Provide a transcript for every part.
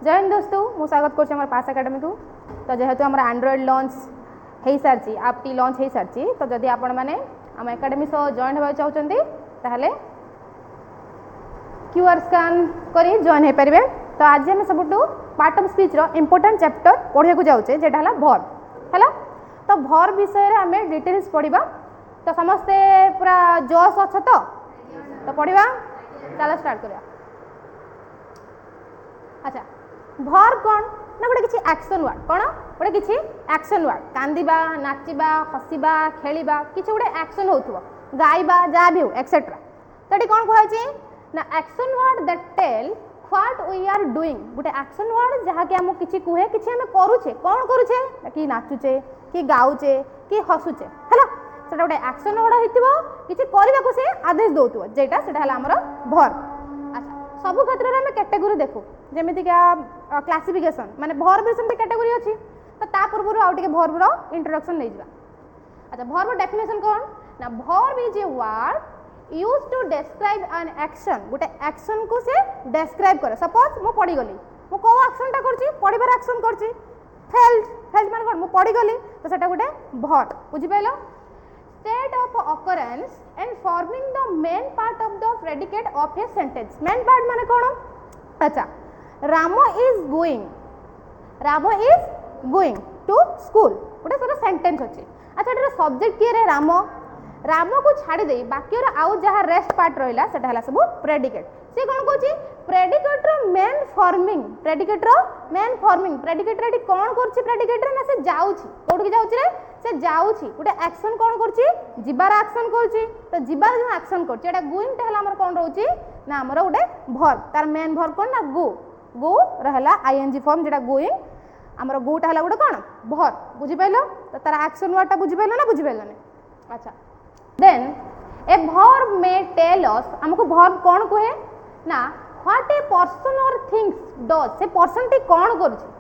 जय हिंद दोस्तों, मु स्वागत कर पास एकेडमी को। तो जेहेतु आम एंड्रॉइड लॉन्च हो सारी आप टी लॉन्च हो सारी, तो जदि आपण मैंने आम एकेडमी सह जॉइन होगा चाहते ताहले क्यूआर स्कैन करी जॉइन हो पारे। तो आज आम सब पार्ट ऑफ स्पीच रो इम्पोर्टेंट चैप्टर पढ़ा को जाऊे जेटा है वर्ब है। तो वर्ब विषय में आम डिटेल्स पढ़ा। तो समस्ते पूरा जोश अच्छा तो पढ़ा, चलो स्टार्ट करिया। अच्छा, वर्ब कौन ना गोटे किसी एक्शन वर्ड, कौन गोटे किसी एक्शन वर्ड, कांदिबा, नाचिबा, हसिबा, खेलिबा, किसी गोटे एक्शन होथुवा, गाइबा, जहाँ भी हो एक्सेट्रा। तो ये कौन कहछि ना action word that tell what we are doing. गोटे एक्शन वर्ड जहाँ कि हमको किसी कहे, किसी आम करूचे, कौन करूचे कि नाचुचे कि गाउचे कि हसुचे है। सेटा गोटे एक्शन वर्ड होइतिबो, किसी करबा को से आदेश दउतबो, जेटा सेटा हला हमर वर्ब। अच्छा, सब क्षेत्र में आम कैटेगोरी देखू, जमीक क्लासिफिकेशन माने वर्ब सेमती कैटेगोरी अच्छी। तो ता पूर्व आउ टिके वर्ब रो इंट्रोडक्शन नहीं जा। अच्छा, वर्ब डेफिनेशन कौन ना verb is a word used to describe an action. गोटे एक्शन को से डिस्क्राइब करे। सपोज मु पड़ी गली, मु को एक्शनटा करछि, पढ़िबार एक्शन करछि, फेल्ड फेल्ड माने कोन मु पड़ी गली, तो सेटा गोटे वर्ब। बुझि pilo? State of occurrence and forming the main part of the predicate of a sentence. Main part माने कौन? अच्छा, Ramo is going to school, गोटे सारा सेंटेंस अच्छे। अच्छा, एटा सब्जेक्ट किए रे रामो, रामो को छाड़ी दे बाकी आउ जहाँ रेस्ट पार्ट रहिला सेटा हला सब प्रेडिकेट। से कौन कहछि प्रेडिकेट रो मेन फॉर्मिंग, प्रेडिकेट रो मेन फॉर्मिंग। प्रेडिकेट रे कौन करछि प्रेडिकेट रे ना से जाउछि, कोठी जाउछि रे से जाउछि, गोटे एक्शन कौन करछि जिबार एक्शन करछि। तो जिबार जो एक्शन करछि एटा गोइंग टा हला हमर कौन रहउछि ना हमर गोटे वर्ब। तार मेन वर्ब कौन ना गो, गो रहला आईएनजी फॉर्म जेटा गोइंग, हमर गो टा हला गोटे कौन वर्ब। बुझि पाइलो? तो तार एक्शन वर्ड टा बुझि पाइलो ना बुझि पाइलो ना? अच्छा, then a verb may tell us, हमको वर्ब कौन कहे ना व्हाट ए पर्सन और थिंग्स डज। से पर्सन टी कौन करछि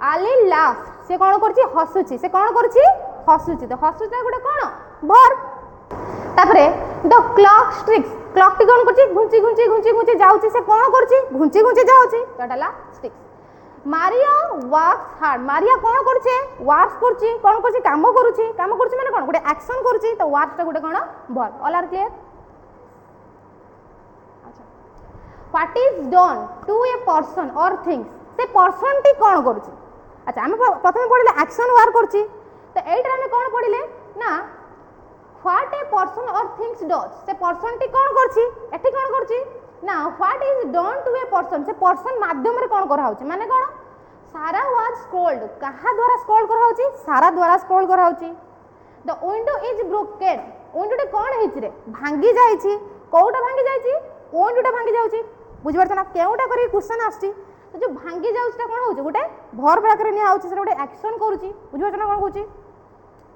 आली लाफ, से कौन करछि हसुछि, से कौन करछि हसुछि। तो हसुछि गोटे कौन वर्ब। तापरे द क्लॉक स्ट्रिक्स, क्लॉक टी कौन करछि घुंची घुंची घुंची घुंची जाउछि, से कौन करछि घुंची घुंची जाउछि, तो एटाला स्ट्रिक्स। मारिया वर्क्स हार्ड, मारिया कौन करछे वर्क्स करछि, कौन करछि काम करूछि, काम करूछि माने कौन गोटे एक्शन करूछि, तो वर्क्स टा गोटे कौन वर्ब। All are clear? अच्छा, what is done to a person और थिंग्स, से पर्सन टी कौन करूछि। अच्छा, हम प्रथम पढ़िले एक्शन वर्ब करछि, तो एइटा हम कौन पढ़िले ना व्हाट ए पर्सन और थिंग्स डज, से पर्सन टी कौन करछि, एठी कौन करछि ना what is done to a person, से पर्सन माध्यम रे कौन करा होछि माने कौन सारा वाज स्क्रोल्ड, कहा द्वारा स्क्रॉल करा होछि सारा द्वारा स्क्रॉल करा होछि। The window is broken, window टे कौन हेछि रे भांगी जाइछि, कोउटा भांगी जाइछि विंडो टा भांगी जाउछि। बुझि परछ ना केउटा करी क्वेश्चन आछि, तो जो भांगी जाउछि ता कोन होछि गोटे वर्ब आकर निया होछि, से गोटे एक्शन करूछि। बुझि परछ ना कोन कहूछि?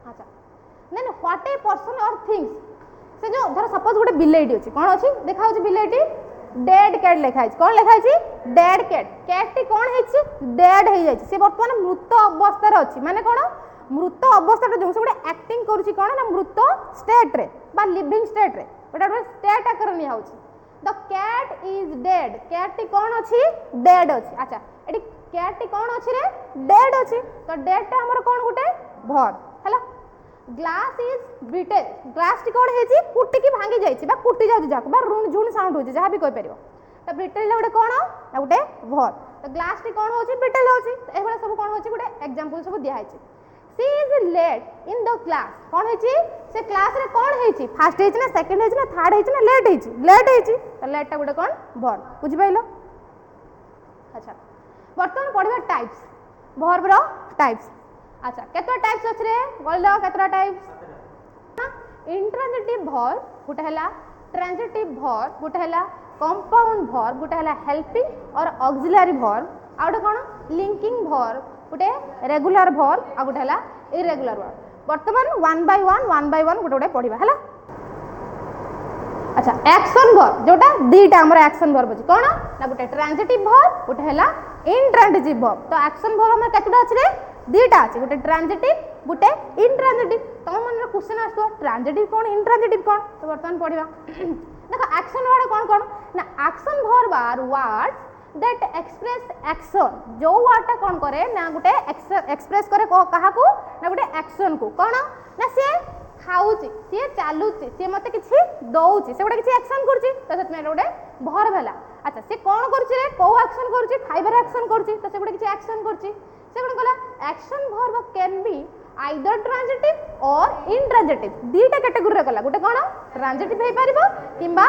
अच्छा, देन व्हाट ए पर्सन और थिंग्स, से जो धर सपोज गोटे बिलेटी अछि, कोन अछि देखा होछि बिलेटी डेड कैट लिखा है, कौन लिखा है डेड कैट। कैट टी कौन है डेड हो जाए, से बर्तमान मृत अवस्था अच्छी, माने कौन मृत अवस्था जो गोटे एक्टिंग करुच्ची कौन ना मृत स्टेट रे बा लिविंग स्टेट रे गोटे गोटे स्टेट आकर निया होछि। The cat is dead, cat टी कौन अच्छी डेड अच्छी। अच्छा, एटी कैट टी कौन अच्छी रे डेड अच्छी, तो डेड टा हमर कौन गोटे वर्ब हैला। Glass is Britell, glass T कौन हेछि कुटी की भांगी जाइछि बा कुटी जाउछि जाको बा रुण झुण साउंड होछि जहाँ भी कहि परिबो, तो ब्रिटेल गोटे कौन ना गोटे वर्ब। तो ग्लास टी कौन होछि ब्रिटेल होछि, तो एभला सब कौन होछि गोटे एग्जांपल सब दिया हेछि। She is late in the class, कौन हेछि से क्लास रे कौन हेछि फर्स्ट हेछि ना सेकंड हेछि ना थर्ड हेछि ना लेट हेछि, लेट हेछि, तो लेट टा गोटे कौन वर्ब। बुझि पाइलो? अच्छा, बर्तमान पढ़िबा टाइप्स, वर्ब रो टाइप्स। अच्छा, केतरा टाइप्स अछि रे बोलो, केतरा टाइप्स ना इंट्रांजिटिव वर्ब गोटे हला, ट्रांजिटिव वर्ब गोटे हला, कंपाउंड वर्ब गोटे हला, हेल्पिंग और ऑक्सिलरी वर्ब आ गोटे कोन लिंकिंग वर्ब गोटे, रेगुलर वर्ब आ गोटे हला इरेगुलर वर्ब। वर्तमान वन बाय वन गोटे गोटे पढ़िबा हला। अच्छा, एक्शन वर्ब जोटा दीटा हमर एक्शन वर्ब अछि, कोन ना गोटे ट्रांजिटिव वर्ब गोटे हला इंट्रांजिटिव वर्ब। तो एक्शन वर्ब हमर केतटा अछि रे दीटा अछि, गोटे ट्रांजिटिव गोटे इंट्रांजिटिव। तम मन रे क्वेश्चन आसतो ट्रांजिटिव कोन इंट्रांजिटिव कोन, तो वर्तमान पढ़िबा। देखो एक्शन वर्ड कोन कोन ना action verb are words that express action जो वर्डटा कौन करे ना गोटे एक्सप्रेस करे कहा को ना गोटे एक्शन को कौन ना सी खाऊची सी चलुची सी मते किछि दउची से गोटे किछि एक्शन करची तो सेतमे गोटे भर्ब हला अच्छा सी कौन करची रे को एक्शन करची खाइबार एक्शन करची तो से गोटे किछि एक्शन करची से कोन कला action verb can be either transitive और इनट्रांजिटिव दीटा कैटेगरी रे कला गोटे कोन ट्रांजिटिव हे परिबो किबा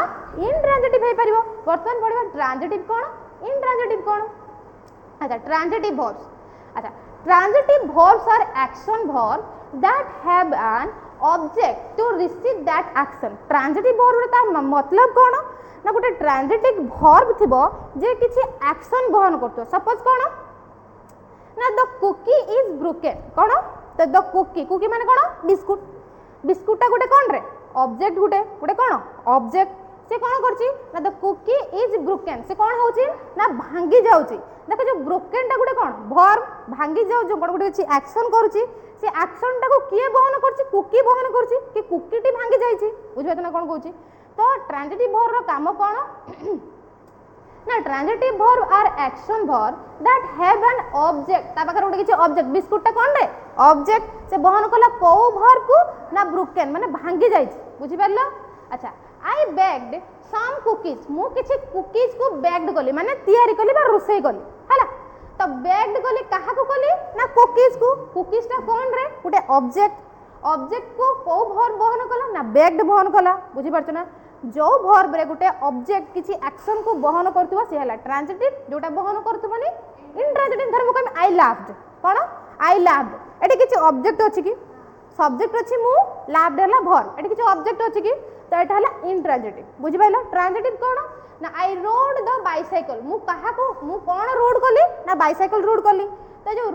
इनट्रांजिटिव हे परिबो वर्तमान पढिबा ट्रांजिटिव कोन इनट्रांजिटिव कोन अच्छा ट्रांजिटिव verbs अच्छा transitive verbs are action verb that have an object to receive that action transitive verb ता मतलब कोन ना गोटे ट्रांजिटिव verb थिबो जे किछि एक्शन बहन करतो सपोज कोन ना द कुकी इज ब्रोकन कोन तो द कुकी माने कोन बिस्कुट बिस्कुटटा गोटे कोन रे ऑब्जेक्ट गोटे गोटे कोन ऑब्जेक्ट से कोन करची ना द कुकी इज ब्रोकन से कोन होची ना भांगी जाउची देखो जो ब्रोकन टा गोटे कोन वर्ब भांगी जाउ जो गोटे किछि एक्शन करूची से एक्शन टा को किए बहन करची कुकी बहन करची कि कुकी टी भांगी जाईची बुझबे ना कोन कहूची तो ट्रांजिटिव वर्ब रो काम कोन ना transitive verb are action verb that have an object ता पाखर गोटे किछि ऑब्जेक्ट बिस्कुट टा कोन रे ऑब्जेक्ट से बहन कला को वर्ब को ना ब्रोकन माने भांगी जाईची बुझि परलो अच्छा आई बेग्ड सम कुकीज मु किछि कुकीज को बेग्ड कली माने तयारी कली बा रोसई कली हला तो बेग्ड कली काहा को कली ना कुकीज टा कोन रे गोटे ऑब्जेक्ट को वर्ब बहन कला ना बेग्ड बहन कला बुझि परछ ना जो वर्ब रे गोटे ऑब्जेक्ट किछि एक्शन को बहन करतबो से हला ट्रांजिटिव जोटा बहन करतबो नि इनट्रांजिटिव धर्म को आई लाफ्ड कोन आई लाफ्ड एटी किछि ऑब्जेक्ट अछि कि सब्जेक्ट अछि मु लाफ्ड हला वर्ब एटी किछि ऑब्जेक्ट अछि कि तो एटा हला इनट्रांजिटिव बुझि पाइलो ट्रांजिटिव कोन ना आई रोड द बाइसाइकल मु कहा को मु कोन रोड कली ना बाइसाइकल रोड कली तो जो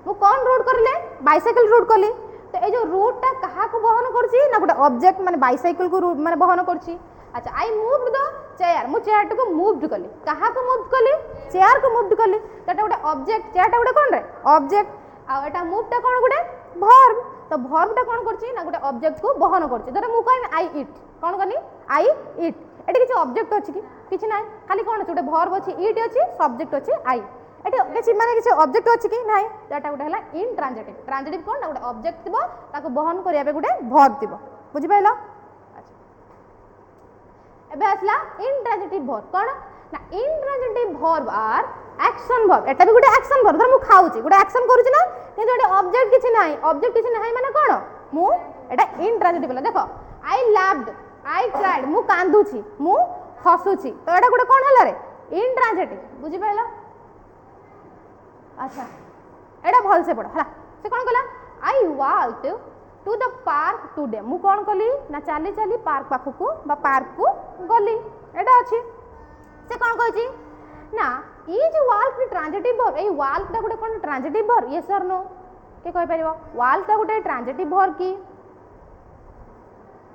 मु कोन रोड करले बाइसाइकल रोड कली तो ए जो रूट टा कहा को बहन करछि ना गोटे ऑब्जेक्ट माने बाइसाइकल को रूट माने बहन करछि अच्छा आई मूव्ड द चेयर मु चेयर को मूव्ड कली कहा को मूव कली चेयर को मूव्ड कली तो एटा गोटे ऑब्जेक्ट चेयर टा गोटे कोन रे ऑब्जेक्ट आ एटा मूव टा कोन गोटे वर्ब तो वर्ब टा कोन करछि ना गोटे ऑब्जेक्ट को बहन करछि धर मु कहबी आई ईट कोन कनी आई ईट एटी किछि ऑब्जेक्ट अछि कि किछि नै खाली कोन अछि गोटे वर्ब अछि ईट अछि सब्जेक्ट अछि आई एटी किछि माने किछि ऑब्जेक्ट अछि कि नै एटा गोटे हला ट्रांजिटिव कोन ना गोटे ऑब्जेक्ट थिबो ताको बहन करिया बे गोटे वर्ब थिबो बुझि पाइलो अच्छा एबे असला इनट्रांजिटिव वर्ब कोन ना intransitive verb are action verb एटा भी गोटे एक्शन वर्ब धर मु खाउची गोटे एक्शन करूची ना किंतु एटा ऑब्जेक्ट किछि नाही माने कोन मु एटा इनट्रांजिटिव होला देखो आई लाफ्ड आई क्राइड मु कांदुची मु हसुची तो एटा गोटे कोन हला रे इनट्रांजिटिव बुझि पाइलो अच्छा एटा भल से पढ़ो हला से कोन कला आई वाल्कड टू द पार्क टुडे मु कोन कली ना चाली चाली पार्क पाखु को बा पार्क को गली एटा अछि से कोन कहछि ना is walk transitive verb A walk टा गोटे कोन ट्रांजिटिव वर्ब यस और नो के कहि परिबो वाल्क टा गोटे ट्रांजिटिव वर्ब की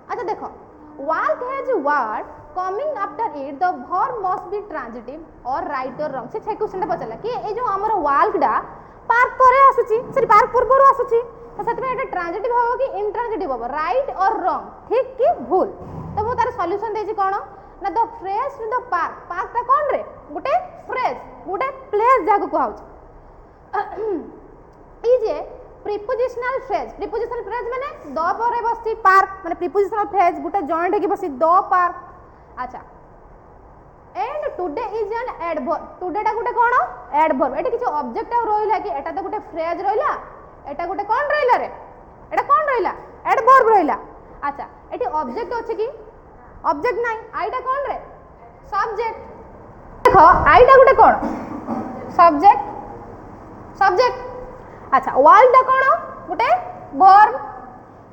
अच्छा देखो walk has word coming after it the verb must be transitive और राइट और रॉन्ग से छे क्वेश्चन पचला कि ए जो हमर वाल्क डा पार्क परे आसुची सॉरी पार्क पूर्व आसुची तो सेतमे एटा ट्रांजिटिव होबो कि इनट्रांजिटिव होबो राइट और रॉन्ग ठीक कि भूल तो मु तार सॉल्यूशन देछि कोन ना the phrase to the park ता कोन रे गोटे फ्रेज गोटे प्लेस जाको कहउछ ई जे प्रीपोजिशनल फ्रेज माने द परे बसी पार्क माने प्रीपोजिशनल फ्रेज गोटे जॉइंट के बसी द पार्क अच्छा and today is an adverb today टा गोटे कोन एडवर्ब एटा किछ ऑब्जेक्ट आ रोइला कि एटा तो गोटे फ्रेज रोइला एटा गोटे कोन रोइला रे एटा कोन रोइला एडवर्ब रोइला अच्छा एटी ऑब्जेक्ट अछि कि ऑब्जेक्ट नाही आईटा कोन रे सब्जेक्ट देखो आईटा गोटे कोन सब्जेक्ट अच्छा वाल्टा कोन गोटे वर्ब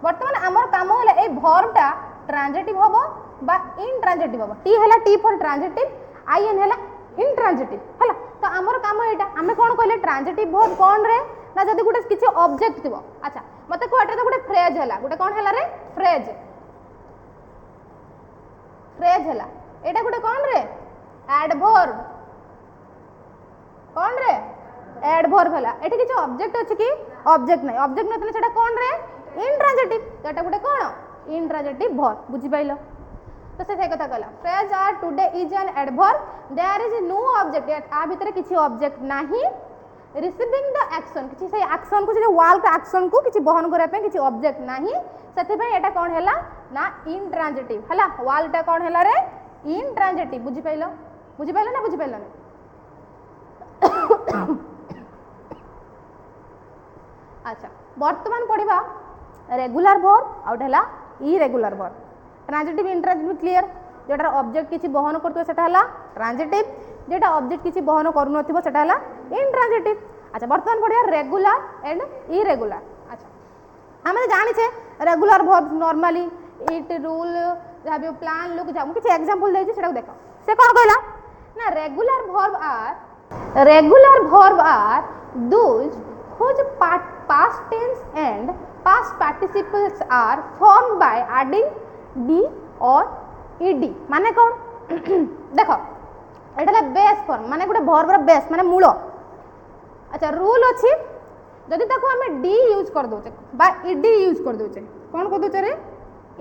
वर्तमान हमर काम होला ए वर्ब टा ट्रांजिटिव होबो बा इनट्रांजिटिव होबो टी हला टी फॉर ट्रांजिटिव आई एन हला इनट्रांजिटिव हला तो हमर काम एटा हमें कोन कहले ट्रांजिटिव वर्ब कोन रे ना जदी गोटे किछि ऑब्जेक्ट थिबो अच्छा मते को एटा तो गोटे फ्रेज हला गोटे कोन हला रे फ्रेज हला एटा गोटे कोन रे एडवर्ब कोन रे एडवर्ब हला एठी किछि ऑब्जेक्ट अछि कि ऑब्जेक्ट नै ऑब्जेक्ट नथले सेटा कोन रे इनट्रांजिटिव तो एटा गोटे कोन इनट्रांजिटिव वर्ब बुझि पाइलो तो से कथा कहला फ्रेज आर today is an adverb there is no object आ भीतर किसी ऑब्जेक्ट नाही रिसीविंग द एक्शन किसी से एक्शन को से वाल का एक्शन को किसी बहन करे पे किसी ऑब्जेक्ट नाही सेते पे एटा कोन हैला ना इंट्रांजिटिव हैला वाल टा कोन हैला रे इंट्रांजिटिव बुझी पाइलो ना बुझी पाइलो ना अच्छा वर्तमान पढ़िबा रेगुलर वर्ब आउट हैला irregular verb transitive intransitive clear जेटा ऑब्जेक्ट किछि बहन करतो सेटा हैला ट्रांजिटिव जेटा ऑब्जेक्ट किछि बहन करू नथिबो सेटा हैला इंट्रांजिटिव अच्छा वर्तमान पढ़िबा रेगुलर एंड इरेगुलर अच्छा हम जानि छे regular verb normally it rule जहाँ भी प्लान लुक जा किछि एग्जांपल देछि सेटा देखो से कोन कहला ना regular verb are those whose past tense and past participles are formed by adding d or ed माने कौन देखो एटा बेस फॉर्म माने गोटे वर्ब रो बेस माने मूल अच्छा रूल अछि जदि ताको हमें डी यूज कर दोचे बा ed यूज कर दोचे कोन कर दोचे रे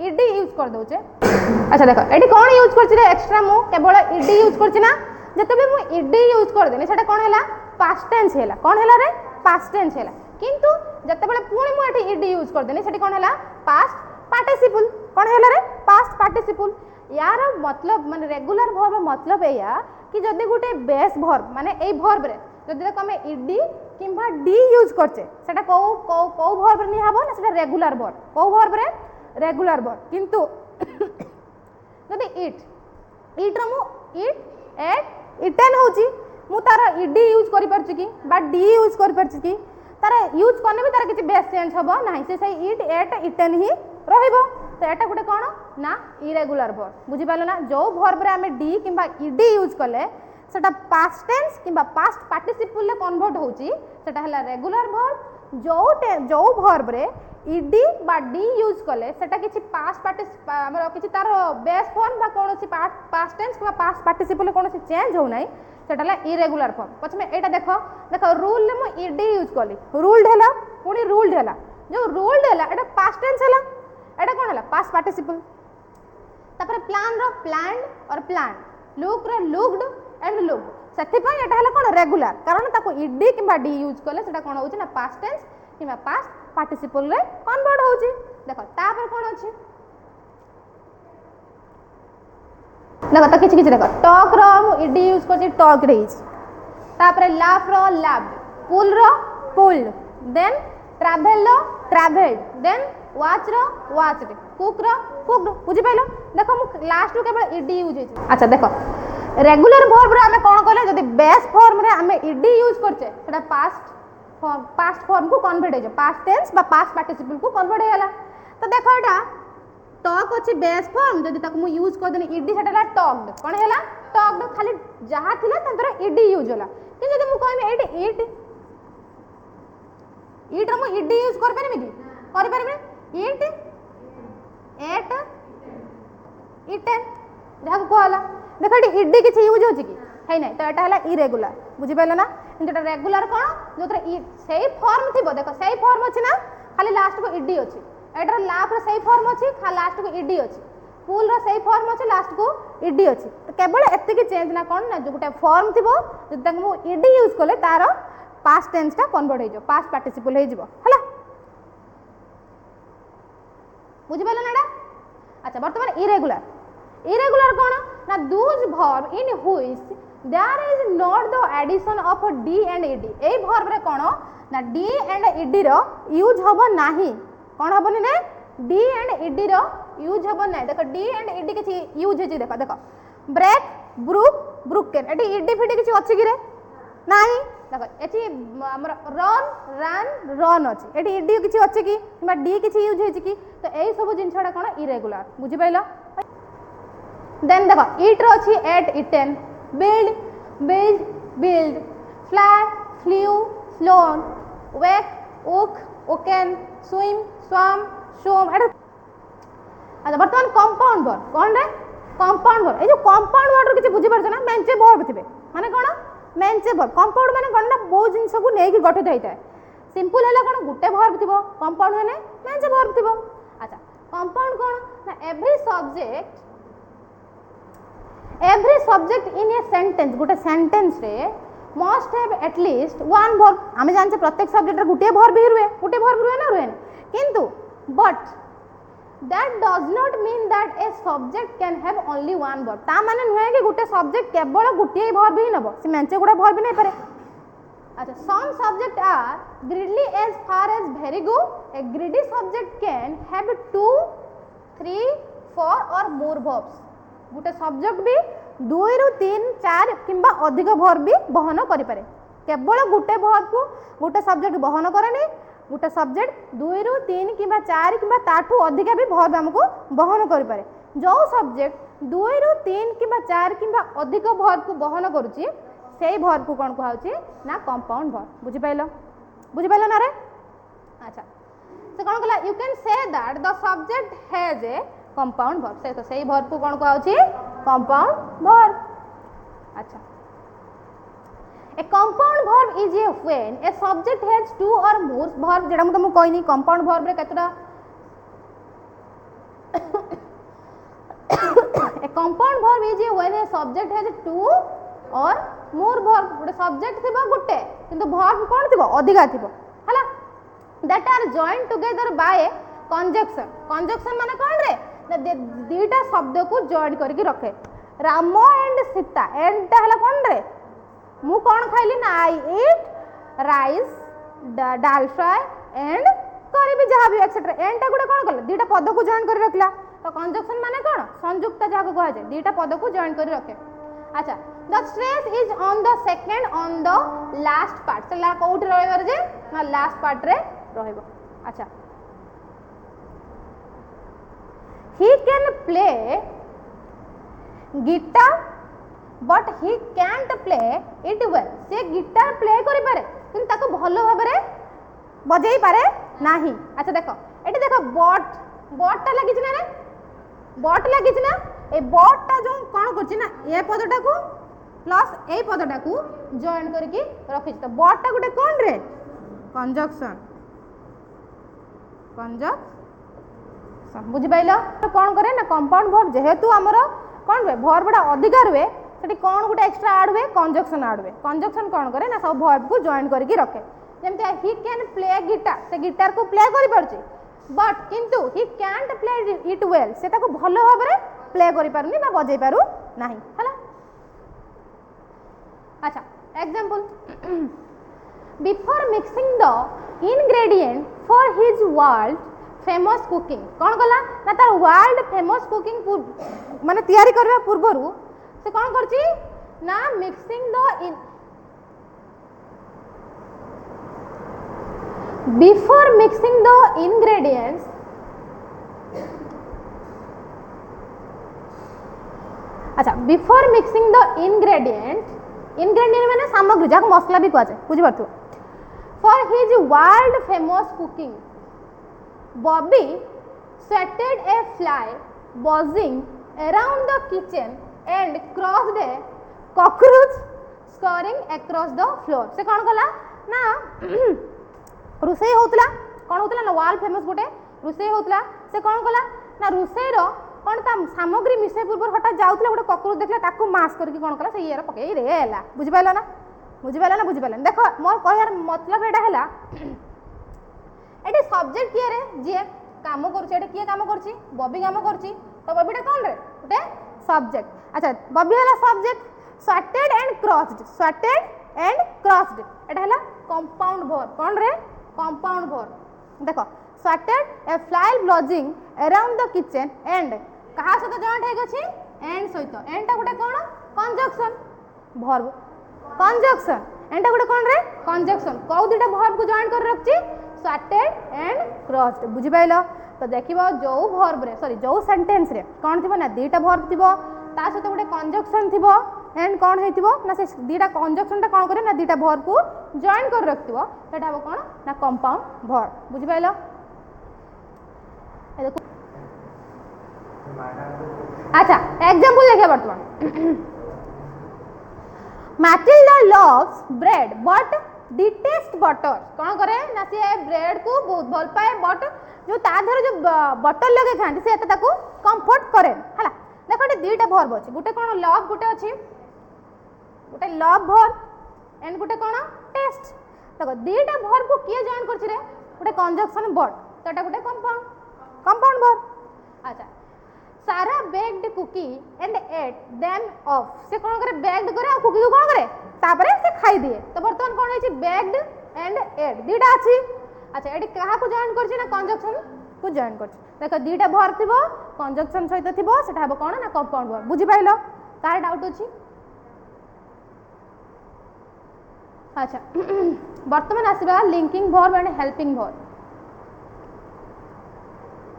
ed यूज कर दोचे अच्छा देखो एटी कोन यूज करछि रे एक्स्ट्रा मु केवल ed यूज करछि ना जते मु ed यूज कर देनी सेटा कोन हैला पास्ट टेंस हैला कोन हैला रे पास्ट टेंस हैला किंतु जते बेले पुणी मु एठी ed यूज कर देनी सेठी कोन हैला पास्ट पार्टिसिपल कोन हैला रे पास्ट पार्टिसिपल यार मतलब माने रेगुलर वर्ब मतलब एया कि जदि गुटे बेस वर्ब माने एई वर्ब रे जदि देखो हमें ed किंबा d यूज करछे सेटा को वर्ब रे नि हबो ना सेटा रेगुलर वर्ब को वर्ब रे रेगुलर वर्ब किंतु जदि इट रो मु इट एट इटेन होची मु तार ed यूज करि परछि कि बा d यूज करि परछि कि तार यूज करने भी तार किसी बेस चेंज हबो नाही से सही इट एट इटेन ही रहिबो तो एटा गुटे कोन ना इरेगुलर वर्ब बुझि पालो ना जो वर्ब रे हमें d किंबा ed यूज करले सेटा पास्ट टेंस किंबा पास्ट पार्टिसिपल ले कन्वर्ट होची सेटा हला रेगुलर वर्ब जो वर्ब रे ed बा d यूज करले सेटा किछि पास्ट पार्टिसिपल हमर किछि तार बेस फॉर्म बा कोनोसी पास्ट टेंस किंबा पास्ट पार्टिसिपल ले कोनोसी चेंज हो नाही सेटा ला इरेगुलर फॉर्म पछमे एटा देखो रूल ले मु ed यूज करली रूल्ड हैला पुनी रूल्ड हैला जो रूल्ड हैला एटा पास्ट टेंस हैला एटा कोन हैला पास्ट पार्टिसिपल तापर प्लान रो प्लान्ड और प्लान लुक रो लुक्ड एंड लुक्ड सेति पय एटा हैला कोन रेगुलर कारण ताको ed किबा d यूज करले सेटा कोन होची ना पास्ट टेंस किबा पास्ट पार्टिसिपल रे कन्वर्ट होची देखो तापर कोन अछि देखो तो किछि किछि देखो टॉक रो मु ed यूज करछि टॉक रेज तापर लाफ रो लाफ्ड पुल रो पुल्ड देन ट्रैवल रो ट्रैवल्ड देन वॉच रो वॉच्ड कुक रो कुक्ड बुझि पाइलो देखो मु लास्ट रो केवल ed यूज होछि अच्छा देखो रेगुलर वर्ब रे हमें कोन कहले जदी बेस फॉर्म रे हमें ed यूज करछे सेटा पास्ट फॉर्म को कन्वर्ट हो पास्ट टेंस बा पास्ट पार्टिसिपल को कन्वर्ट हैला तो देखो एटा टॉक अछि बेस फॉर्म जदी ताको मु यूज कर देनी ed सेटा टॉक्ड कोन हैला टॉक्ड खाली जहा थिला तंतर ed यूज होला कि जदी मु कहमे इट रो मु ed यूज कर परबे कि कर परबे इट एट इटेन जहा को कहला देखो एटी ed किछि यूज होछि कि है नै तो एटा हला इरेगुलर बुझि पाइलो ना जेटा रेगुलर कोन जोतरा सेही फॉर्म थिबो देखो सेही फॉर्म अछि ना खाली लास्ट को ed अछि एटर लाफ रो सही फॉर्म अछि खा लास्ट को ed अछि पुल रो सही फॉर्म अछि लास्ट को ed अछि तो केवल एते की चेंज ना कोन ना जो गुटे फॉर्म थिबो जद तक मु ed यूज करले तार पास्ट टेंस टा कन्वर्ट हो जो पास्ट पार्टिसिपल हो जिवो हला बुझि पालो ना अच्छा वर्तमान इरेगुलर कोन ना those verb in which there is not the addition of d and ed a verb रे कोन ना d एंड ed रो यूज होबो नाही कोन होबो ने d एंड ed रो यूज होबो नै देखो d एंड ed किछि यूज हेछि देखो ब्रेक ब्रुक ब्रुकेन एटी ed फिटी किछि अछि कि रे नाही देखो एठी हमर रन अछि एटी ed किछि अछि कि किबा d किछि यूज हेछि कि तो एई सब जिंसडा कोन इरेगुलर बुझि पाइलो देन देखो इट रो अछि ate eaten build fly flew flown wake woke woken swim swam swam अच्छा वर्तमान कंपाउंड वर्ब कोन रे कंपाउंड वर्ब ए जो कंपाउंड वर्ब किछि बुझि परछ ना मेंचे वर्ब थिबे माने कोन मेंचे वर्ब कंपाउंड माने कोन ना बहुत जिंस को नेकी गठित होइता सिंपल हैला कोन गुटे वर्ब थिबो कंपाउंड माने मेंचे वर्ब थिबो अच्छा कंपाउंड कोन ना every subject every subject in a sentence गोटे sentence ray must have at least one verb आम जानते प्रत्येक सब्जेक्ट गोटे वर्ब ही रुए गोटे वर्ब रुए ना रुए किंतु but that does not mean that a subject can have only one verb ता माने नुहे कि गोटे सब्जेक्ट केवल गोटे वर्ब ही नबो से मेंचे गुडा वर्ब नहीं पारे अच्छा some subject are greedily as far as very good a greedy subject can have 2 3 4 और मोर वर्ब्स गोटे सब्जेक्ट भी 2 रु 3 4 किंबा अधिक वर्ब भी बहन करि पारे केवल गोटे वर्ब को गोटे सब्जेक्ट बहन करेनी गोटे सब्जेक्ट 2 रु 3 किंबा 4 किंबा ताठू अधिक भी वर्ब हमको बहन करि पारे जो सब्जेक्ट 2 रु 3 किंबा 4 किंबा अधिक वर्ब को बहन करूची सेही वर्ब को कोन कहउची ना कंपाउंड वर्ब बुझि पाइलो ना रे अच्छा से कोन कहला you can say that the subject has a compound verb से तो सेही वर्ब को कोन कहउची कंपाउंड वर्ब अच्छा A compound verb is a when a subject has 2 or more verb जेडा मु तुमको कहनी compound verb रे केतरा A compound verb is a when a subject has 2 or more verb गोटे subject थिबो गोटे किंतु verb कोन थिबो अधिका थिबो हला that are joined together by conjunction माने कोन रे दीटा शब्द को जॉइन करके रखे राम एंड सीता एंड ता हला कोन रे मु कौन खाइली ना आई ईट राइस डाल फ्राई एंड करी भी जहाँ भी एक्सेट्रा एंड गुड़ा कौन कले दीटा पद को जॉइन कर रखला तो कंजक्शन माने कौन संयुक्त जहाँ को कहा जाए दीटा पद को जॉइन कर रखे अच्छा the stress is on the second on the last part से ला कोउट रहइबर जे ना लास्ट पार्ट रे रहइबो अच्छा he can play guitar but he can't play it well से गिटार प्ले करि पारे किंतु ताको भलो भाबरे बजाई पारे नाही अच्छा देखो एटी देखो बट ता लागि छिना रे बट लागि छिना ए बट ता जो कोन करछि ना ए पदटा को प्लस ए पदटा को जॉइन करके रखि त बट ता गुटे कोन रे कंजक्शन बुझि पाइलो तो कोन करे ना कंपाउंड वर्ब जेहेतु हमरो कोन रे वर्बडा अधिका रुए सेठी कोन गुटे एक्स्ट्रा ऐड हुए कंजक्शन कोन करे ना सब वर्ब को जॉइन करके रखे जेमते ही कैन प्ले गिटार से गिटार को प्ले करि परछि बट किंतु ही कैंट प्ले इट वेल से ताको भलो भाबरे प्ले करि पारुनी बा बजाई पारु नाही हला अच्छा example before mixing the ingredient for his world famous cooking कोन कला ना तार वर्ल्ड फेमस कुकिंग माने तयारी करबा पूर्वरु से कौन करछि ना mixing the before mixing the ingredients अच्छा बिफोर मिक्सिंग द इंग्रेडिएंट माने सामग्री जाक मसला भी कहै बुझि परथु for his world famous cooking Bobby swatted a fly buzzing around the kitchen and crossed a cockroach scurrying across the floor से कौन कला ना रुसई होतला कौन होतला ना वाल फेमस गोटे रुसई होतला से कौन कला ना रुसई रो कौन ता सामग्री मिसे पूर्व हटा जाउतला गोटे कॉकरोच देखला ताकू मास करके कौन कला से येरा पके रे हैला बुझि पाइला ना देखो मोर कहयार मतलब एटा हैला एटे सब्जेक्ट किए रे जे काम करछि एटा किए काम करछि बॉबी काम करछि तो बॉबीटा कौन रे गोटे सब्जेक्ट अच्छा बॉबी हला सब्जेक्ट स्वैटेड एंड क्रॉस्ड एटा हला कंपाउंड वर्ब कौन रे कंपाउंड वर्ब देखो swatted a fly buzzing around the kitchen and कहा सहित जॉइंट है गछि एंड सहित एंड ता गोटे कोन कंजक्शन वर्ब कंजक्शन एंड ता गोटे कोन रे कंजक्शन कौ दुटा वर्ब को जॉइन कर रखछि स्वैटेड एंड क्रॉस्ड बुझि पाइलो तो देखिबो जो वर्ब रे सॉरी जो सेंटेंस रे कोन थिबो ना दुटा वर्ब थिबो ता सहित गोटे कंजक्शन थिबो एंड कोन हेतिबो ना से दुटा कंजक्शन ता कोन करे ना दुटा वर्ब को जॉइन कर रखथिबो सेटा हबो कोन ना कंपाउंड वर्ब बुझि पाइलो अच्छा एग्जांपल देखिए वर्तमान Matilda loves bread but detest butter कौन करे ना से ब्रेड को बहुत भल पाए बट जो ता धर जो बटर लगे खांती से ताको कंफर्ट करे हला देखो ये दुईटा वर्ब अछि गुटे कोन लव गुटे अछि गुटे love verb and Gute cone test देखो दुईटा वर्ब को किए जॉइन करछि रे गुटे कंजक्शन वर्ड तो एटा गुटे कंपाउंड वर्ब अच्छा Sarah baked cookie and ate them off से कोन करे बेक्ड करे और कुकी को कोन करे तापरे से खाई दिए तो वर्तमान कोन होई बेक्ड एंड एट दुईटा अछि अच्छा एटी कहा को जॉइन करछि ना कंजक्शन को जॉइन करछि देखो दुईटा वर्ब थिबो कंजक्शन सहित थिबो सेटा हबो कोन ना कंपाउंड वर्ब बुझि पाइलो कार डाउट अछि अच्छा वर्तमान आसीबा linking verb and helping verb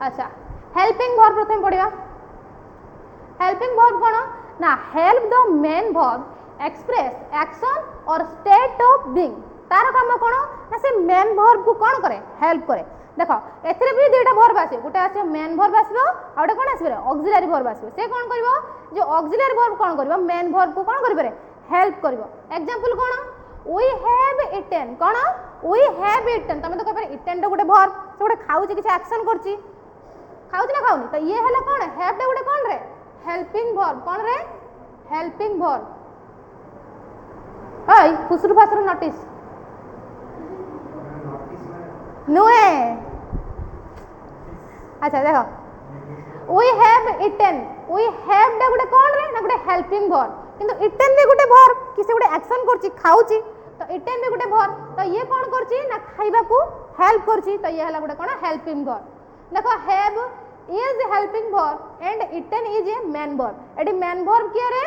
अच्छा हेल्पिंग वर्ब प्रथम पढ़िबा हेल्पिंग वर्ब कोन ना help the main verb express action or state of being तार काम कोन ना से मेन वर्ब को कोन करे हेल्प करे देखो एथरे भी दुईटा वर्ब आसे गुटे आसे मेन वर्ब आसीबो आ गुटे कोन आसीबो ऑक्सिलरी वर्ब आसीबो से कोन करबो जो ऑक्सिलरी वर्ब कोन करबो मेन वर्ब को कोन करबो हेल्प करबो example cone we have eaten cone we have eaten तमे तो कहबे eaten तो गुटे वर्ब से गुटे खाउची किछ एक्शन करची खाउची ना खाउनी तो ये हला कोन हैव टा गुटे कोन रे हेल्पिंग वर्ब कोन रे हेल्पिंग वर्ब हाय फुसरु फासरु नोटिस नुए अच्छा देखो we have eaten we have टा गुटे कोन रे ना गुटे हेल्पिंग वर्ब किंतु eaten भी गुटे वर्ब किसे गुटे एक्शन करची खाउची तो eaten भी गुटे वर्ब तो ये कोन करची ना खाइबा को हेल्प करची तो ये हला गुटे कोन हेल्पिंग वर्ब देखो have is helping verb and eaten is a main verb एडी main verb किया रे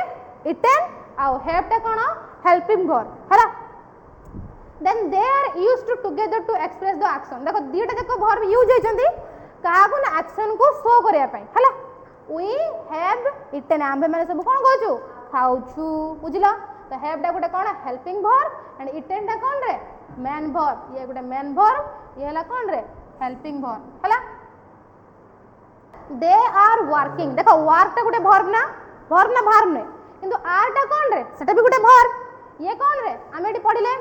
eaten आउ have टा कोन helping verb हला then they are used together to express the action देखो दीटा जको verb यूज होइचंदी का को ना एक्शन को शो करिया पई हला we have eaten आंबे माने सब कोन कहचू खाउछु बुझिला तो have टा गुटे कोन helping verb and eaten टा कोन रे main verb ये गुटे main verb ये हला कोन रे helping verb हला they are working देखो work टा गुटे verb ना verb ने किंतु are टा कोन रे सेटा भी गुटे verb ये कोन रे आमे एटी पढिले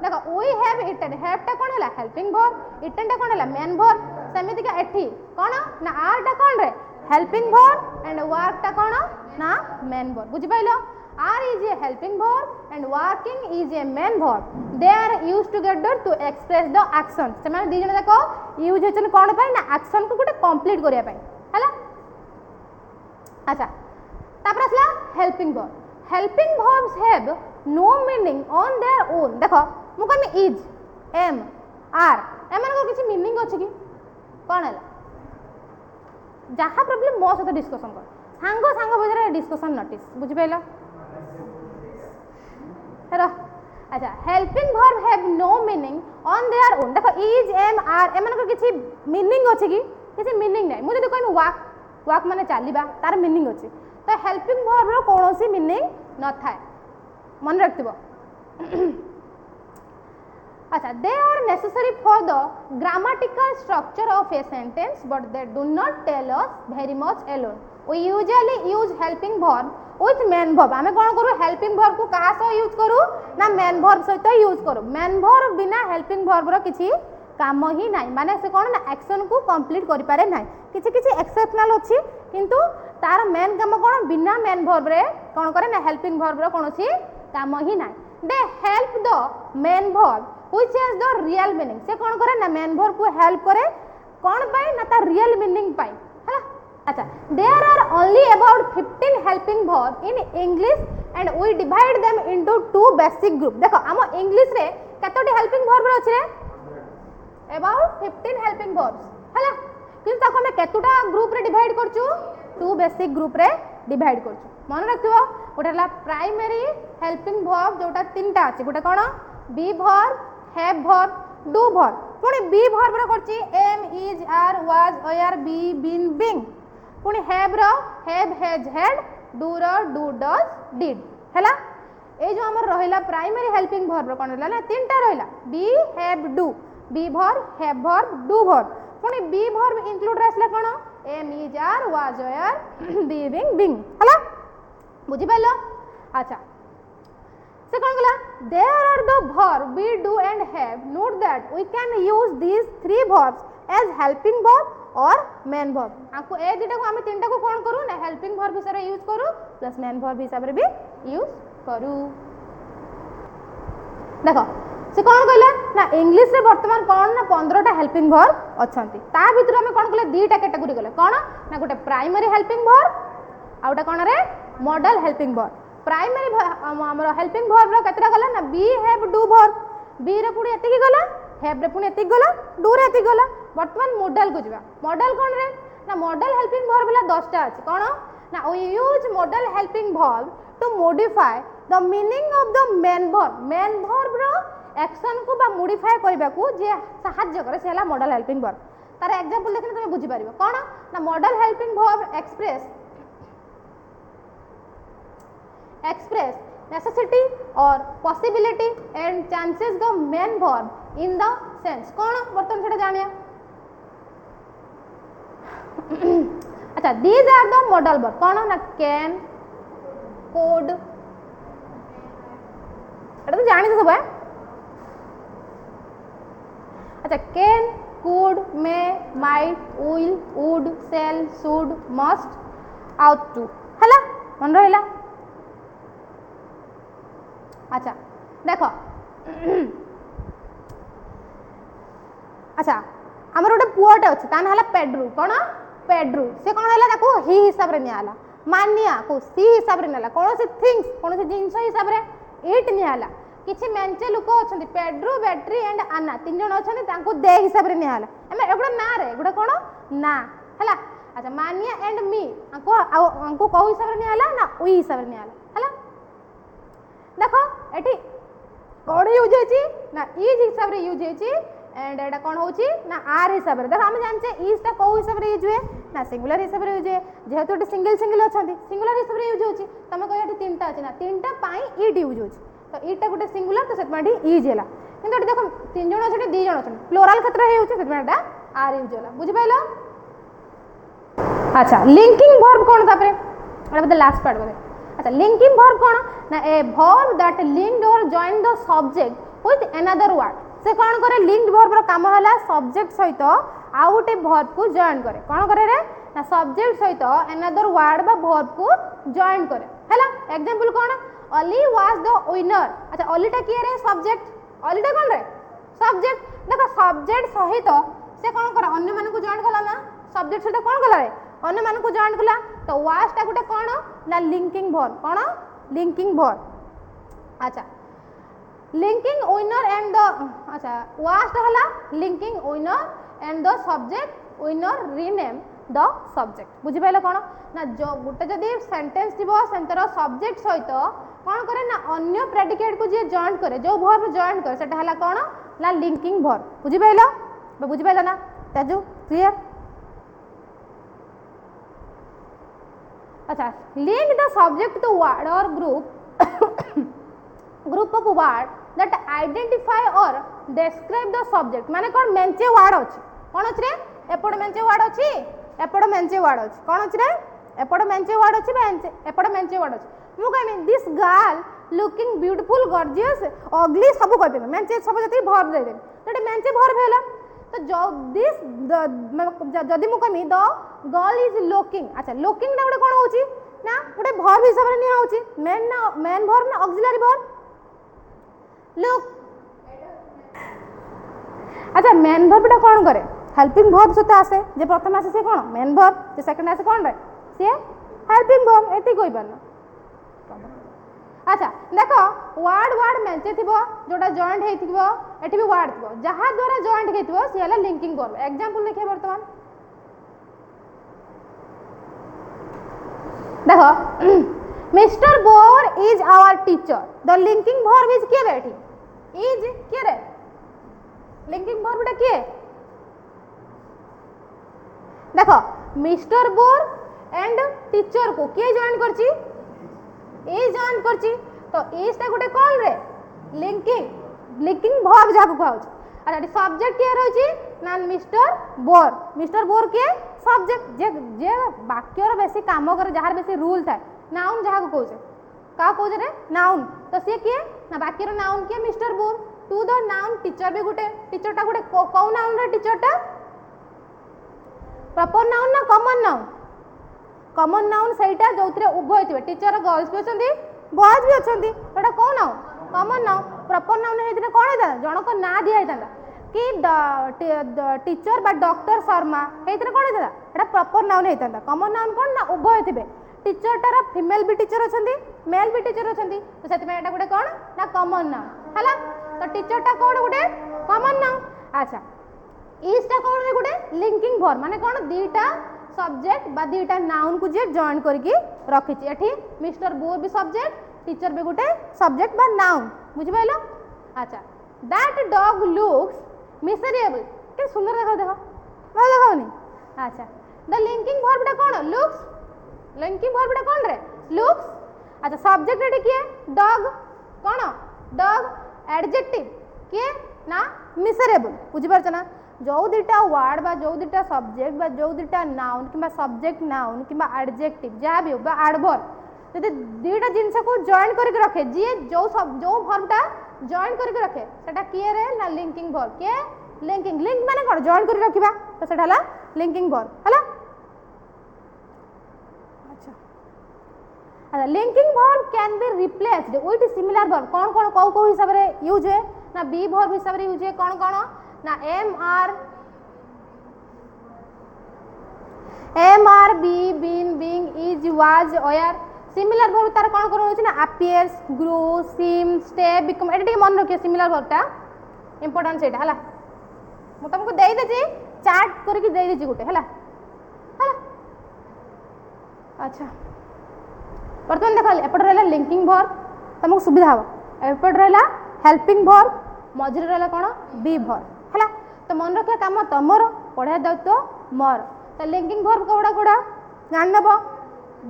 देखो we have eaten have टा कोन हला helping verb eaten टा कोन हला main verb समिति का एठी कोन ना are टा कोन रे helping verb and work टा कोन ना main verb बुझि pilo are is a helping verb and working is a main verb they are used together to express the action से माने दी जण देखो यूज होचन कोन पई ना एक्शन को गुटे कंप्लीट करिया पई हला अच्छा तापर असला helping verbs have no meaning on their own देखो मु कमी is am are एमन को किछि मीनिंग अछि कि कोन हला जहा प्रॉब्लम मो सहित डिस्कशन कर सांग बजरे डिस्कशन नोटिस बुझि पाइलो हेरो अच्छा helping verb have no meaning on their own देखो इज एम आर एमन को किछि मीनिंग अछि कि किछि मीनिंग नै मु जदि कहम वाक माने चालिबा तार मीनिंग अछि तो हेल्पिंग वर्ब रो कोनोसी मीनिंग न थाए मन रखतिबो अच्छा they are necessary for the grammatical structure of a sentence but they do not tell us very much alone we usually use helping verb with main verb आमे कोन करू helping verb को कहा सो use करू ना main verb सहित use करू main verb बिना helping verb रो किछि काम ही नाही माने से कोन ना एक्शन को कंप्लीट करि पारे नाही किछि किछि एक्सेप्शनल अछि किंतु तार मेन काम कोन बिना मेन verb रे कोन करे ना helping verb रो कोनोसी काम ही नाही they help the main verb which has the real meaning से कोन करे ना मेन verb को हेल्प करे कोन पाई ना ता रियल मीनिंग पाई हला अच्छा there are only about 15 helping verb in english and we divide them into two basic group देखो हम इंग्लिश रे कतोटी हेल्पिंग verb रे अछि रे about 15 helping verbs हला किन ताको हम कतोटा ग्रुप रे डिवाइड करछु टू बेसिक ग्रुप रे डिवाइड करछु मन रखिबो गोटे हला प्राइमरी हेल्पिंग verb जोटा तीनटा अछि गोटे कोन be verb have verb do verb पुनी बी verb रो करछि am is are was were be been being पुनी have row have has had do row do does did हला ए जो हमर रहिला प्राइमरी हेल्पिंग verb रो कोन हला ना तीनटा रहिला be have do be verb have verb do verb पुनी बी verb इंक्लूड रसला कोन am is are was were be being हला बुझि पाइलो अच्छा से कोन गला there are the verb be do and have note that we can use these three verbs as helping verb or main verb आको ए दुटा को आम तीनटा को कौन करूँ ना हेल्पिंग वर्ब हिसाब से यूज करूँ प्लस मेन वर्ब हिसाब से भी यूज करूँ देख से कौन कहला ना इंग्लिश रे वर्तमान कौन ना 15टा हेल्पिंग वर्ब अछंती ता भितर हम कौन कहले दीटा कैटेगरी गले कौन ना गोटे प्राइमरी हेल्पिंग वर्ब आउटा कौन रे मॉडल हेल्पिंग वर्ब प्राइमरी हमर हेल्पिंग वर्ब रो केतरा गला ना be have do verb be रे पुणी एतिकी गला हैव रे पुणी एतिकी गला डू रे एतिकी गला वर्तमान मॉडल को जिबा मॉडल कौन रे ना मॉडल हेल्पिंग वर्ब ला 10टा अछि कौन ना we use modal helping verb to modify the meaning of the main verb रो एक्शन को बा मॉडिफाई करबा को जे सहाय्य करे से हला मॉडल हेल्पिंग वर्ब तार एग्जांपल देखने तुम बुझी पारिबो कोन ना modal helping verb express necessity or possibility and chances the main verb in the sense कोन बर्तन सेटा जानिया अच्छा these are the modal verb कोन ना कैन कोड एटा तो जानि तो सब है अच्छा can could may might will would shall should must ought to हला मन रहिला अच्छा देखो अच्छा हमर गोटे पुआटे अछि तान हला पेड्रू कोन पेड्रू से कोन हला ताको ही हिसाब रे नियाला मानिया को सी हिसाब रे नियाला कोन से थिंग्स कोन से जिंस हिसाब रे इट नियाला किछि मेंचे लोक अछंती पेड्रू बैटरी एंड आना तीन जण अछंती तांको दे हिसाब रे नियाला एमे एगुडा ना रे एगुडा कोन ना हला अच्छा मानिया एंड मी अंको को हिसाब रे नियाला ना उई हिसाब रे नियाला हला देखो एठी कोड यूज होची ना इज हिसाब रे यूज होची एंड एटा कोन होची ना आर हिसाब रे देखो हम जानचे इज ता को हिसाब रे यूज हुए ना सिंगुलर हिसाब रे यूज हुए जेहेतु एटी सिंगल सिंगल अछंती सिंगुलर हिसाब रे यूज होची तमे कह एटी तीनटा अछि ना तीनटा पाई इट यूज होची तो इटा गोटे सिंगुलर तो सेटमाडी इज हैला किंतु एटी देखो तीन जण अछि दी जण अछि प्लुरल क्षेत्र हे होची सेटमाडा आर यूज हैला बुझि पाइलो अच्छा लिंकिंग वर्ब कोन तापरे एटा बदे लास्ट पार्ट बदे अच्छा लिंकिंग वर्ब कोन ना ए वर्ब दैट लिंक्ड और join the subject with another word से कोन करे लिंक्ड वर्ब रो काम हला सब्जेक्ट सहित आ गोटे वर्ब को जॉइन करे कोन करे रे ना सब्जेक्ट सहित अनदर वर्ड बा वर्ब को जॉइन करे हैला एग्जांपल कोन ओली वाज द विनर अच्छा ओलीटा किए रे सब्जेक्ट ओलीटा कोन रे सब्जेक्ट देखो सब्जेक्ट सहित से कोन करे अन्य माने को जॉइन कला ना सब्जेक्ट सहित कोन कला रे अन्य माने को जॉइन कला तो वाज ता गोटे कोन ना लिंकिंग वर्ब कोन लिंकिंग वर्ब अच्छा लिंकिंग विनर एंड द अच्छा वाज ता हला linking winner and the subject winner rename the subject बुझि पाइलो कोन ना जो गोटे जदी सेंटेंस दिबो सेंटर सब्जेक्ट सहित कोन करे ना अन्य प्रेडिकेट को जे जॉइन करे जो वर्ब जॉइन करे सेटा हला कोन ना लिंकिंग वर्ब बुझि पाइलो ना ताजु क्लियर अच्छा link the subject to word or group of word that identify or describe the subject माने कोन मेंचे वर्ड अछि कोन अछि रे एपड मेंचे वर्ड अछि एपड मेंचे वर्ड अछि कोन अछि रे एपड मेंचे वर्ड अछि मेंचे एपड मेंचे वर्ड अछि मु कहनी this girl looking beautiful gorgeous अगली सब कह देबे मेंचे सब जति वर्ब दे देबे तटे मेंचे वर्ब हेला तो जो दिस जदी मु कहनी द गर्ल इज लुकिंग अच्छा लुकिंग ना गोटे कोन होची ना गोटे वर्ब हिसाब रे निया होची मेन वर्ब ना ऑक्सिलरी वर्ब लुक अच्छा मेन वर्ब टा कोन करे हेल्पिंग वर्ब सते आसे जे प्रथम आसे से कोन मेन वर्ब जे सेकंड आसे कोन रे से हेल्पिंग वर्ब एति कोइ परना अच्छा देखो वर्ड मेंचे थिबो जोटा जॉइंट हेथिबो एठी भी वर्ड थिबो जहा द्वारा जॉइंट हेथिबो से हला लिंकिंग वर्ब एग्जांपल देखिए वर्तमान देखो mister Bore is our teacher the linking verb is के बेठी इज के रे लिंकिंग वर्ब टा के देखो मिस्टर बोर एंड टीचर को के जॉइन करची ए जॉइन करची तो इज ता गोटे कोन रे लिंकिंग वर्ब जाको कहउछ अच्छा सब्जेक्ट के रहची ना मिस्टर बोर के सब्जेक्ट जे वाक्य रो बेसी काम करे जहार बेसी रूल थाए नाउन जाको कहउछ का कहउछ रे नाउन तो से के ना वाक्य रो नाउन के mister Bore to the noun teacher भी गोटे टीचर टा गोटे को नाउन रे टीचर टा प्रॉपर नाउन ना कॉमन नाउन कॉमन नाउन सेटा जोथिरे उभय थिबे टीचर गर्ल्स भी अछंती बॉयज भी अछंती एटा को noun common noun proper noun हेदिने कोन हेता जणक ना दिया हेता कि टीचर बा डॉक्टर शर्मा हेदिने कोन हेता एटा प्रॉपर नाउन हेता कॉमन नाउन कोन ना उभय थिबे टीचर टार फीमेल भी टीचर अछंती मेल भी टीचर अछंती तो सेति में एटा गुटे कोन ना कॉमन नाउन हला तो टीचर टा कोन गुटे कॉमन नाउन अच्छा इजटा कोन गुटे लिंकिंग वर्ब माने कोन दीटा सब्जेक्ट बा दीटा नाउन को जे जॉइन करके रखिछि एठी मिस्टर बोर भी सब्जेक्ट टीचर भी गुटे सब्जेक्ट बा नाउन बुझि पाइलो अच्छा दैट डॉग लुक्स मिजरेबल के सुंदर देखो देखो भालो देखोनी अच्छा द लिंकिंग वर्ब टा कोन लुक्स लिंकिंग वर्ब टा कोन रे लुक्स अच्छा सब्जेक्ट एठी किए डॉग कोन डॉग एडजेक्टिव किए ना मिजरेबल बुझि परछ ना जो दुटा वर्ड बा जो दुटा सब्जेक्ट बा जो दुटा नाउन कि सब्जेक्ट नाउन कि एडजेक्टिव जहाँ भी हो एडवर्ब यदि दुटा जिनस को जॉइन करके रखे जी जो जो वर्बटा जॉइन करके रखे सेटा किए रे ना लिंकिंग वर्ब के लिंकिंग लिंक माने कोन जॉइन करके रखिबा तो सेटा हला लिंकिंग वर्ब हला अच्छा अच्छा linking verb can be replaced with similar verb कौन कौन को हिसाब रे यूज है ना बी वर्ब हिसाब रे यूज है कौन कौन ना am are be been being is was were similar verb तार कोन कोन होछि ना appears grow seem stay become एटा मन रखिए सिमिलर वर्ब ता इंपोर्टेंट सेटा हला मु तुमको देई देछि चार्ट करके देई देछि गुटे हला हला अच्छा वर्तमान देखा एपट रहला लिंकिंग वर्ब तुमको सुविधा हो एपट रहला हेल्पिंग वर्ब मझिरे रहला कोन बी वर्ब हला तो मन रखिया काम तमर पढ़ा दायित्व मोर तो लिंकिंग वर्ब कोड़ा कोड़ा जान नबो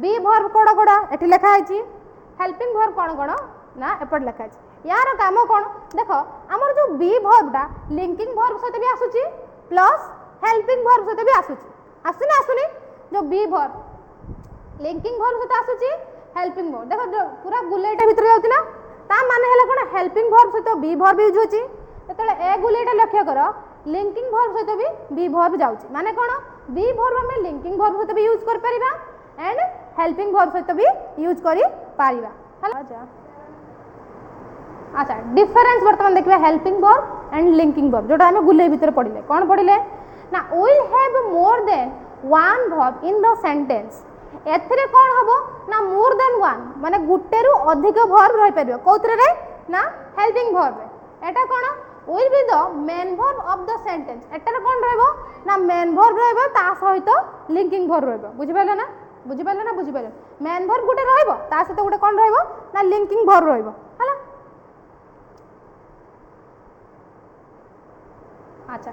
बी वर्ब कोड़ा कोड़ा एठी लिखा है हेल्पिंग वर्ब कोन कोन ना एपट लिखा है यार काम कोन देखो हमर जो बी वर्बटा लिंकिंग वर्ब सहित भी आसुची प्लस हेल्पिंग वर्ब सहित भी आसुची आसुनी आसुनी जो बी वर्ब लिंकिंग वर्ब सहित आसुची हेल्पिंग वर्ब देखो पूरा गुलेटा भीतर जाउती ना ता माने हला कोन हेल्पिंग वर्ब सहित बी वर्ब यूज होची तेतले ए गुलेटा लक्ष्य कर लिंकिंग वर्ब सहित भी बी वर्ब जाउची माने कोन बी वर्ब हमें लिंकिंग वर्ब सहित भी यूज कर परिबा एंड हेल्पिंग वर्ब सहित भी यूज करी पारिबा हला अच्छा डिफरेंस वर्तमान देखिबा helping verb and linking verb जोटा हमें गुले भीतर पढिले कोन पढिले ना will have more than one verb in the sentence एथरे कोन हबो ना मोर देन वन माने गुटे रु अधिक वर्ब रहि परिबो कोतरे रे ना हेल्पिंग वर्ब रे एटा कोन will be the main verb of the sentence एटार कोन रहबो ना मेन वर्ब रहबो ता सहित लिंकिंग वर्ब रहबो बुझि पाइलो ना बुझि पाइलो मेन वर्ब गुटे रहबो ता सहित गुटे कोन रहबो ना लिंकिंग वर्ब रहबो हला अच्छा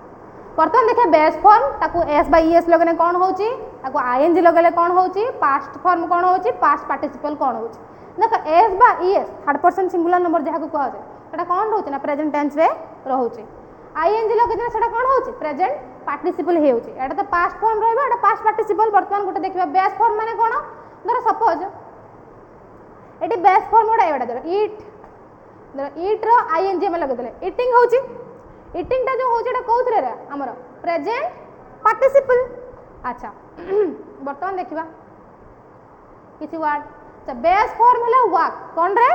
वर्तमान देखिए बेस फॉर्म ताकू एस बाय एस लगने कौन होची ताकू आईएनजी लगले कौन होची पास्ट फॉर्म कौन होची पास्ट पार्टिसिपल कौन होची देखो एस बा S third person singular number जहा को कहा जाय सेटा कौन रहउची ना प्रेजेंट टेंस रे रहउची आईएनजी लगे दिन सेटा कौन होची प्रेजेंट पार्टिसिपल हे होची एटा तो पास्ट फॉर्म रहबा एटा पास्ट पार्टिसिपल वर्तमान गोटे देखिबा बेस फॉर्म माने कोन धर सपोज एटी बेस फॉर्म गोटे एटा धर ईट रो आईएनजी में लगे देले ईटिंग होची ईटिंग टा जो होची एटा कोथरे रे हमर प्रेजेंट पार्टिसिपल अच्छा वर्तमान देखिबा किसी वर्ड अच्छा बेस फॉर्म हला वर्क कोन रे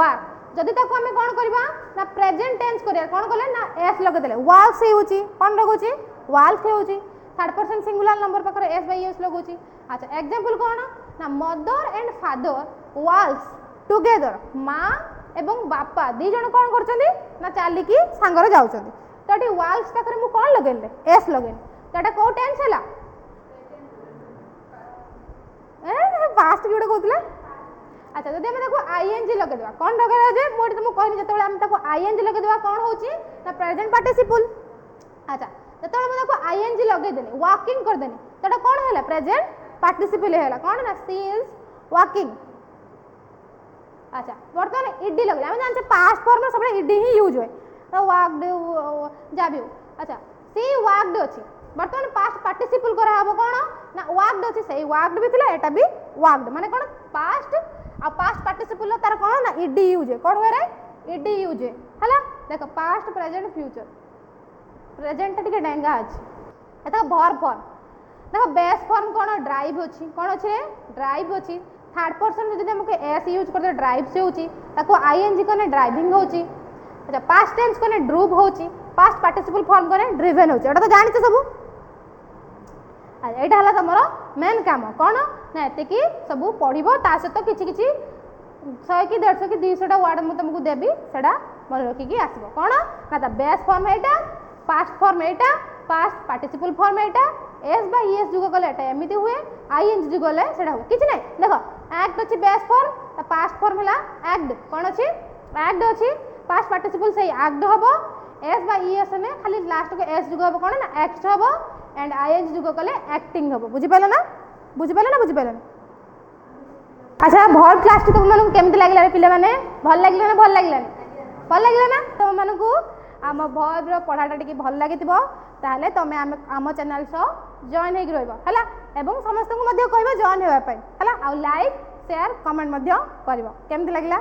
वर्क जदि ताको हमें कोन करबा ना प्रेजेंट टेंस करिया कोन करले ना एस लगे देले वर्क्स हे होची कोन लगोची वर्क्स हे होची थर्ड पर्सन सिंगुलर नंबर पाकर एस बाय एस लगोची अच्छा एग्जांपल कोन ना mother and father works together मां एवं बापा दी जण कोन करचंदी ना चाली की सांगरे जाउचंदी तो एटी वर्क्स पाकर मु कोन लगेले एस लगेले तो एटा को टेंस हला ए पास्ट की गुटे कहतले अच्छा जदि हम ताको आईएनजी लगे देबा कोन लगे जे मोडी तुम कहनी जतबेले हम ताको आईएनजी लगे देबा कोन होची ना प्रेजेंट पार्टिसिपल अच्छा जतबेले हम ताको आईएनजी लगे देनी वॉकिंग कर देनी तो एटा कोन हैला प्रेजेंट पार्टिसिपल हैला कोन ना सी इज वॉकिंग अच्छा वर्तमान ईडी लगे हम जानते पास्ट फॉर्म में सबले ईडी ही यूज होय तो वॉक्ड जाबी अच्छा सी वॉक्ड अछि वर्तमान पास्ट पार्टिसिपल करा हबो कोन ना वॉक्ड अछि सही वॉक्ड भी थिला एटा भी वॉक्ड माने कोन पास्ट आ पास्ट पार्टिसिपल तार कोन ना ईडी यूज है कोन होरे ईडी यूज है हला देखो पास्ट प्रेजेंट फ्यूचर प्रेजेंट टिके डेंगा अछि एता वर्ब फॉर्म देख बेस फॉर्म कौन ड्राइव अच्छी कौन अच्छे ड्राइव अच्छी थर्ड पर्सन जब हमको एस यूज करते ड्राइव से होची ताको आईएनजी कने ड्राइविंग होची अच्छा पास्ट टेंस कने ड्रूव होची पास्ट पार्टिसिपल फॉर्म कने ड्रिवन होची एटा तो जानिछ सब एटा हला तमरो मेन काम कौन ना एते की सब पढ़िबो ता सहित किछि किछि 100 की 150 की 200 टा वर्ड म तुमको देबी सेडा मन रखी की आसीबो कौन ना ता base form Etah past form Etah past participle form Etah S by ES जुग गले एटा एमिति हुए आईएनजी जुग गले सेडा हुए किछि नै देखो एक्ट अछि बेस फॉर्म ता पास्ट फॉर्म हला एक्ट कौन अछि एक्ट अछि पास्ट पार्टिसिपल से एक्ट हबो एस बाय ईएस में खाली लास्ट को एस जुग हबो कौन ना एक्ट हबो एंड आईएनजी जुग गले एक्टिंग हबो बुझि पाइलो ना बुझि पाइलो अच्छा भर क्लास टी तुम मानू केमति लागला रे पिले माने भल लागला ना तुम मानू आम भर रो पढ़ाटा टिके भल लागितिबो ताहले तमे आम चैनल सो जॉइन हेक रहइबो हला एवं समस्त को मध्य कहबो जॉइन हेबा पई हला आ लाइक शेयर कमेंट मध्य करबो केमति लागला।